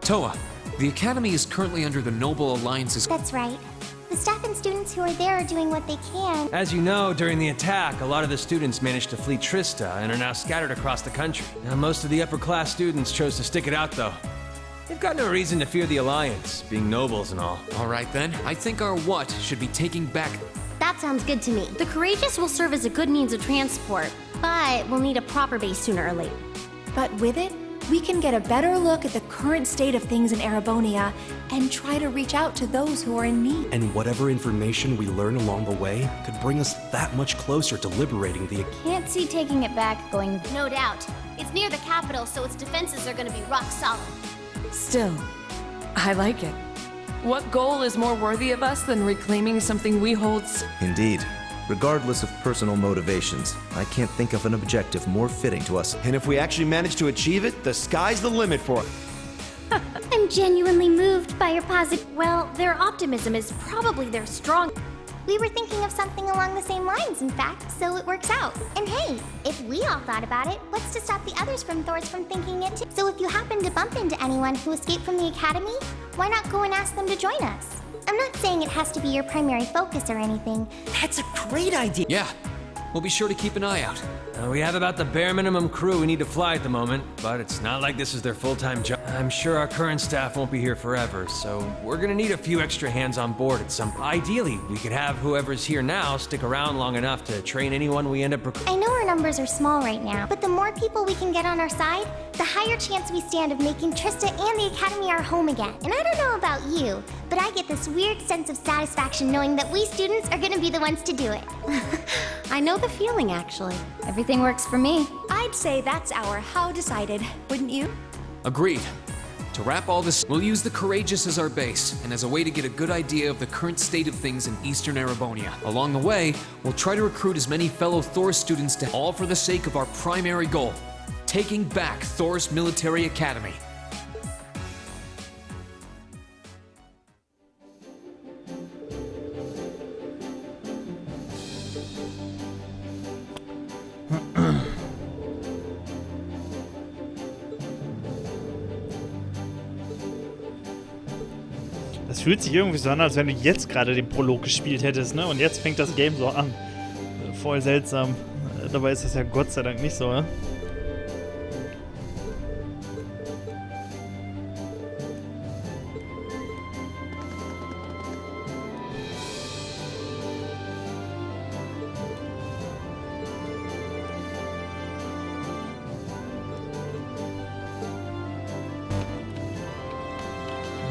Toa, the Academy is currently under the Noble Alliance's... That's right. The staff and students who are there are doing what they can. As you know, during the attack, a lot of the students managed to flee Trista and are now scattered across the country. Now, most of the upper-class students chose to stick it out, though. They've got no reason to fear the Alliance, being nobles and all. All right, then. I think our what should be taking back... That sounds good to me. The Courageous will serve as a good means of transport, but we'll need a proper base sooner or later. But with it, we can get a better look at the current state of things in Erebonia and try to reach out to those who are in need. And whatever information we learn along the way could bring us that much closer to liberating the... Can't see taking it back going... No doubt. It's near the capital, so its defenses are gonna be rock solid. Still, I like it. What goal is more worthy of us than reclaiming something we hold? Indeed. Regardless of personal motivations, I can't think of an objective more fitting to us. And if we actually manage to achieve it, the sky's the limit for it. I'm genuinely moved by your positive... Well, their optimism is probably their strong... We were thinking of something along the same lines, in fact, so it works out. And hey, if we all thought about it, what's to stop the others from thinking it too? So if you happen to bump into anyone who escaped from the Academy, why not go and ask them to join us? I'm not saying it has to be your primary focus or anything. That's a great idea. Yeah, we'll be sure to keep an eye out. We have about the bare minimum crew we need to fly at the moment, but it's not like this is their full-time job. I'm sure our current staff won't be here forever, so we're gonna need a few extra hands on board at some point. Ideally, we could have whoever's here now stick around long enough to train anyone we end up I know our numbers are small right now, but the more people we can get on our side, the higher chance we stand of making Trista and the Academy our home again. And I don't know about you, but I get this weird sense of satisfaction knowing that we students are gonna be the ones to do it. I know the feeling, actually. Everything works for me. I'd say that's our how decided, wouldn't you? Agreed. To wrap all this, we'll use the Courageous as our base, and as a way to get a good idea of the current state of things in Eastern Erebonia. Along the way, we'll try to recruit as many fellow Thor students to all for the sake of our primary goal, taking back Thor's military academy. Das fühlt sich irgendwie so an, als wenn du jetzt gerade den Prolog gespielt hättest, ne? Und jetzt fängt das Game so an. Voll seltsam. Dabei ist das ja Gott sei Dank nicht so, ne?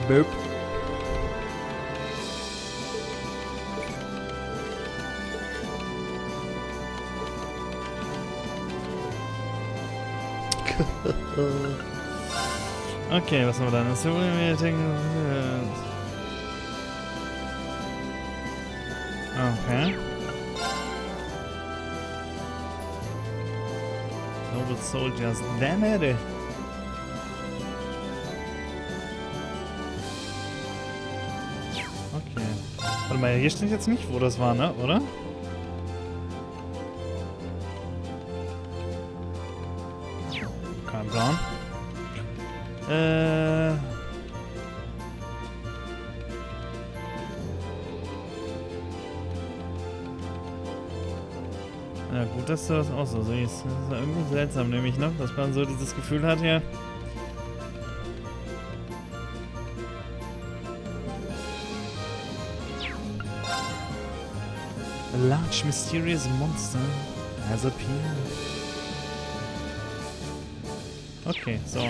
Böp. Okay, was haben wir dann? Okay. Noble Soldiers, damn it! Okay. Warte mal, hier steht jetzt nicht, wo das war, ne? Oder? Kein Plan. Ja, gut, dass du das auch so siehst. Das ist ja irgendwie seltsam, nämlich, ne? Dass man so dieses Gefühl hat, ja. A large mysterious monster has appeared. Okay, so.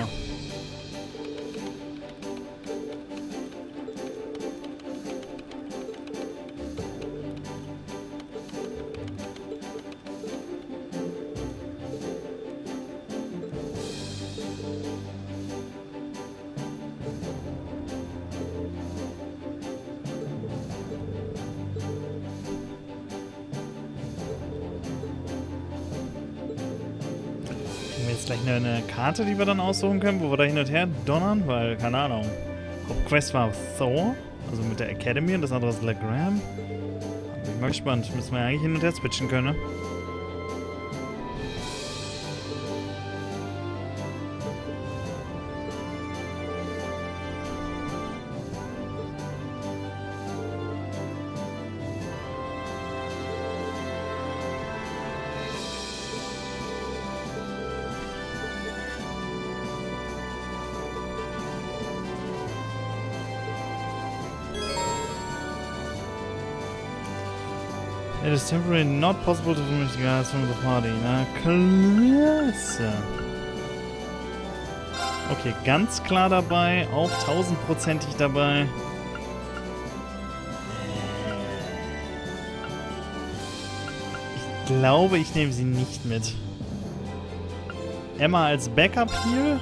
Jetzt gleich eine Karte, die wir dann aussuchen können, wo wir da hin und her donnern, weil, keine Ahnung. Hauptquest war Thor, also mit der Academy, und das andere ist Legram. Bin ich mal gespannt. Müssen wir eigentlich hin und her switchen können, ne? It is temporarily not possible to remove the guys from the party. Na, klasse. Okay, ganz klar dabei. Auch 1000%ig dabei. Ich glaube, ich nehme sie nicht mit. Emma als Backup hier.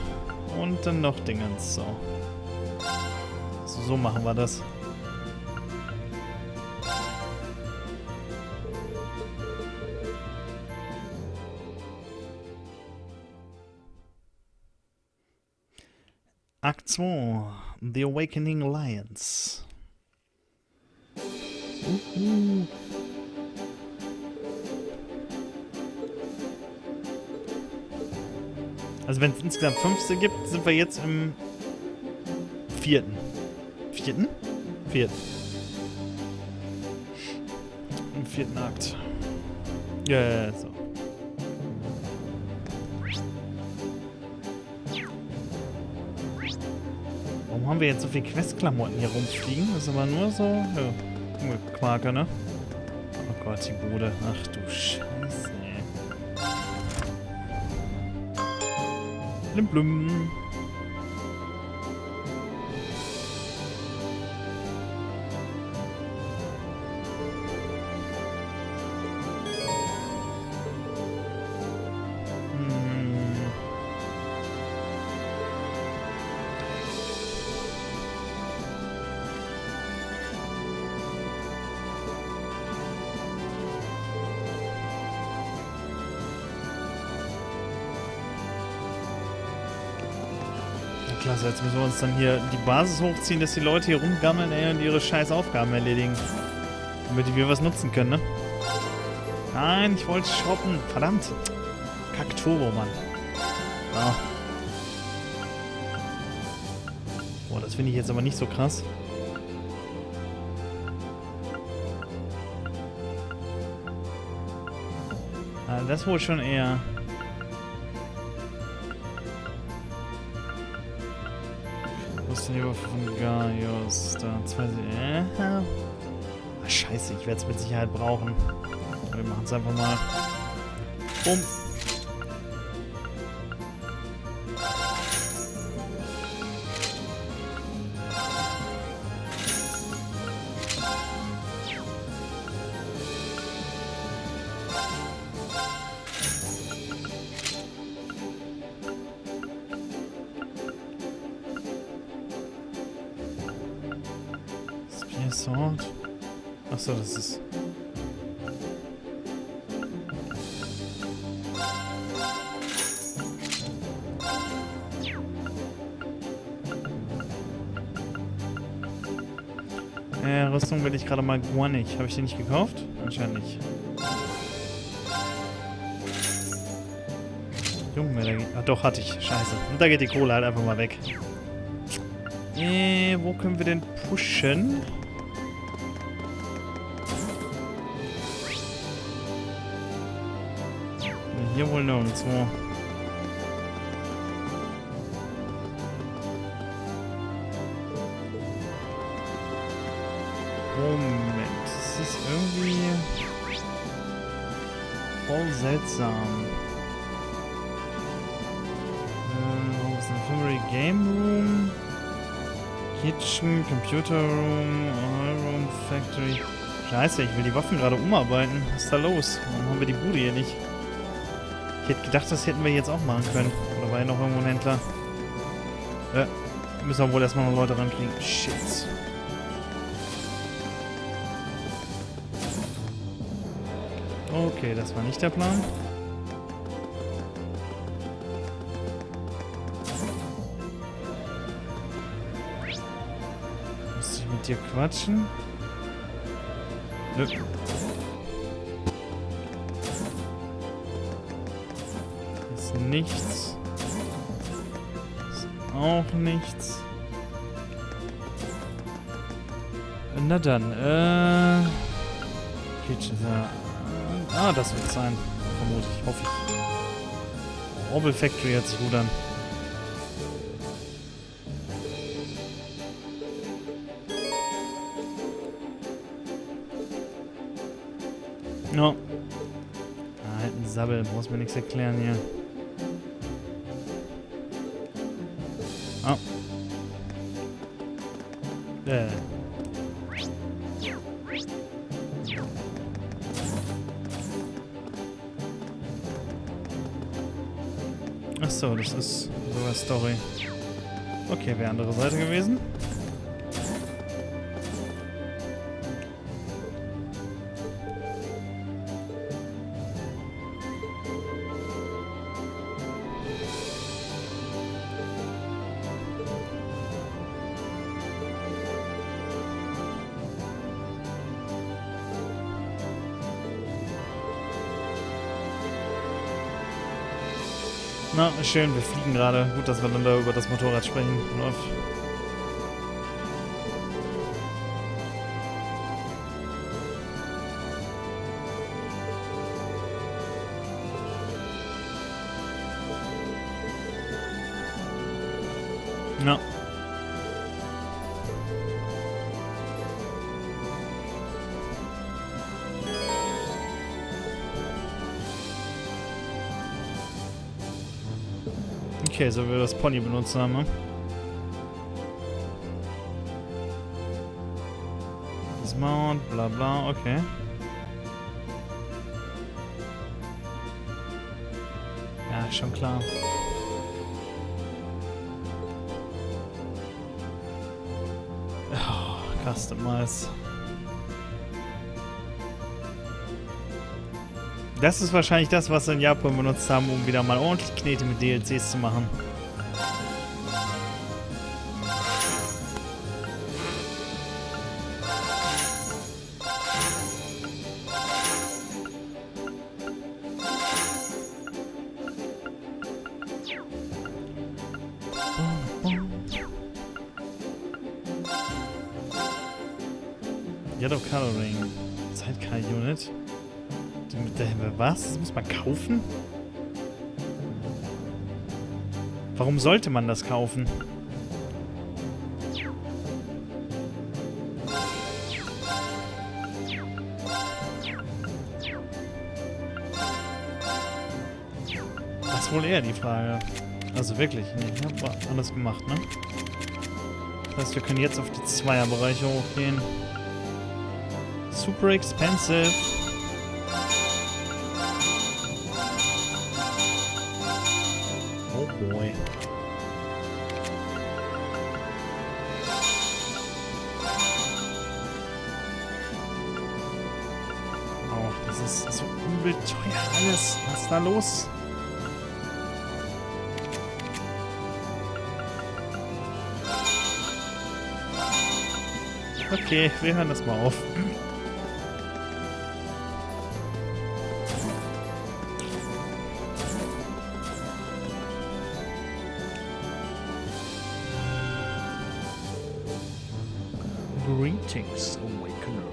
Und dann noch Dingens. So. So machen wir das. Akt 2, The Awakening Alliance. Also wenn es insgesamt 5 gibt, sind wir jetzt im 4. 4. Im 4. Akt. Ja, so. Warum haben wir jetzt so viel Questklamotten hier rumfliegen? Das ist aber nur so... Ja, Quake, ne? Oh Gott, die Bude. Ach du Scheiße, ey. Blim blum. Klasse, jetzt müssen wir uns dann hier die Basis hochziehen, dass die Leute hier rumgammeln, ey, und ihre scheiß Aufgaben erledigen. Damit wir was nutzen können, ne? Nein, ich wollte shoppen. Verdammt. Kack-Turbo, Mann. Oh. Boah, das finde ich jetzt aber nicht so krass. Das wohl schon eher... Die Waffe von Gaius. Da 2. Ach, scheiße, ich werde es mit Sicherheit brauchen. Wir machen es einfach mal. Bumm. Sword. Achso, das ist... Rüstung will ich gerade mal gar nicht. Habe ich die nicht gekauft? Anscheinend nicht. Junge, da geht... Ah, doch, hatte ich. Scheiße. Und da geht die Kohle halt einfach mal weg. Wo können wir denn pushen? Hier wohl nirgendwo. Moment, das ist irgendwie voll seltsam. Wo ist ein Infirmary Game Room? Kitchen, Computer Room, Oil Room, Factory. Scheiße, ich will die Waffen gerade umarbeiten. Was ist da los? Warum haben wir die Bude hier nicht? Ich hätte gedacht, das hätten wir jetzt auch machen können. Oder war hier noch irgendwo ein Händler? Müssen wir wohl erstmal noch Leute rankriegen. Shit. Okay, das war nicht der Plan. Muss ich mit dir quatschen? Nö. Ist nichts. Ist auch nichts. Na dann, Kitchen, das wird sein. Vermute ich, hoffe ich. Orbital Factory hört sich gut an. No. Halt ein Sabbel, brauchst mir nichts erklären hier. Oh. Achso, das ist sogar Story. Okay, wäre andere Seite gewesen. Na, schön, wir fliegen gerade. Gut, dass wir dann da über das Motorrad sprechen. Läuft. Ja. Okay, so wie wir das Pony benutzt haben, ne? Dismount, bla bla, okay. Ja, schon klar. Oh, Customize. Das ist wahrscheinlich das, was wir in Japan benutzt haben, um wieder mal ordentlich Knete mit DLCs zu machen. Yellow Coloring. Zeitkai-Unit. Was? Das muss man kaufen? Warum sollte man das kaufen? Das ist wohl eher die Frage. Also wirklich, nee, ich habe alles gemacht, ne? Das heißt, wir können jetzt auf die Zweierbereiche hochgehen. Super expensive. Oh boy. ist so übel teuer alles. Was ist da los? Okay, wir hören das mal auf. Greetings, Awakener.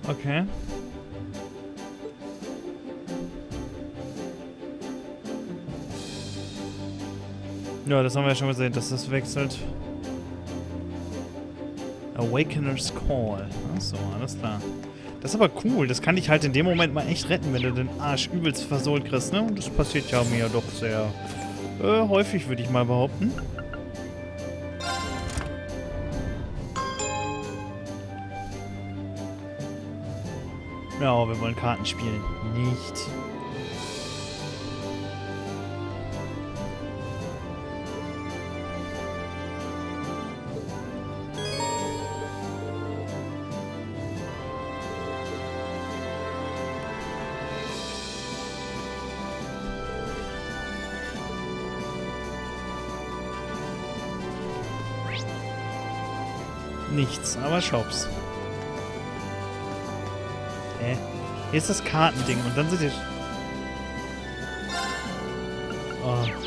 Okay. Ja, das haben wir ja schon gesehen, dass das wechselt. Awakener's Call. Achso, alles klar. Das ist aber cool. Das kann dich halt in dem Moment mal echt retten, wenn du den Arsch übelst versohlt kriegst, ne? Und das passiert ja mir doch sehr häufig, würde ich mal behaupten. Ja, aber wir wollen Karten spielen. Nicht. Nichts, aber Shops. Hier ist das Kartending und dann sind die... Oh Gott,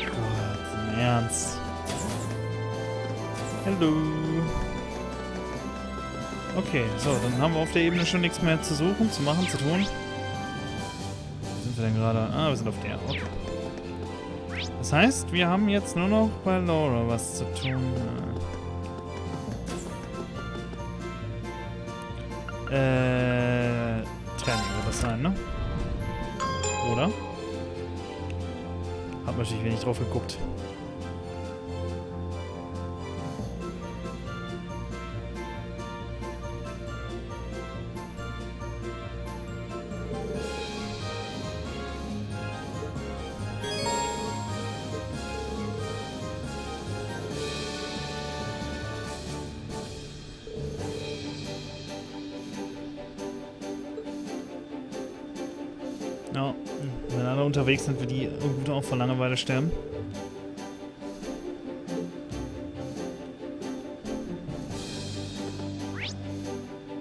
im Ernst. Hallo. Okay, so, dann haben wir auf der Ebene schon nichts mehr zu suchen, zu machen, zu tun. Wo sind wir denn gerade? Ah, wir sind auf der. Okay. Das heißt, wir haben jetzt nur noch bei Laura was zu tun. Training wird das sein, ne? Oder? Hab natürlich wenig drauf geguckt. Ja, wenn alle unterwegs sind, wird die gut auch vor Langeweile sterben.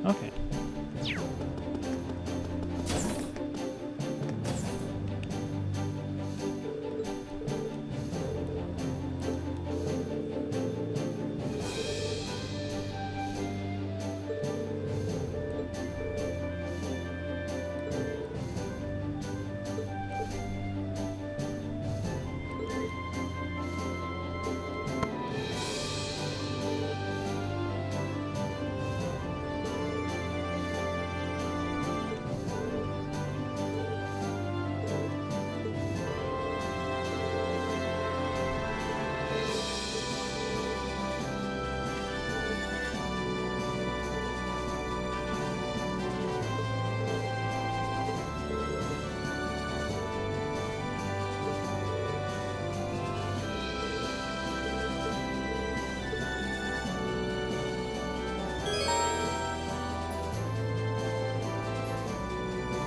Okay.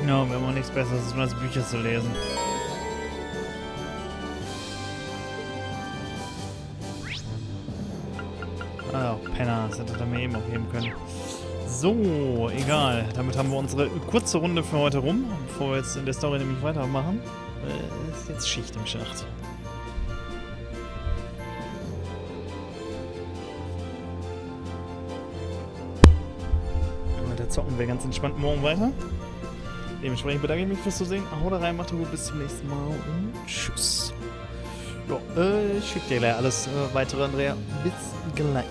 Ja, wir haben auch nichts Besseres, als Bücher zu lesen. Ah, Penner, das hätte er mir eben auch geben können. So, egal. Damit haben wir unsere kurze Runde für heute rum. Bevor wir jetzt in der Story nämlich weitermachen, ist jetzt Schicht im Schacht. Weiter zocken wir ganz entspannt morgen weiter. Dementsprechend bedanke ich mich fürs Zusehen. Haut rein, macht gut, bis zum nächsten Mal und tschüss. Ja, ich schicke dir gleich alles weitere, Andrea. Bis gleich.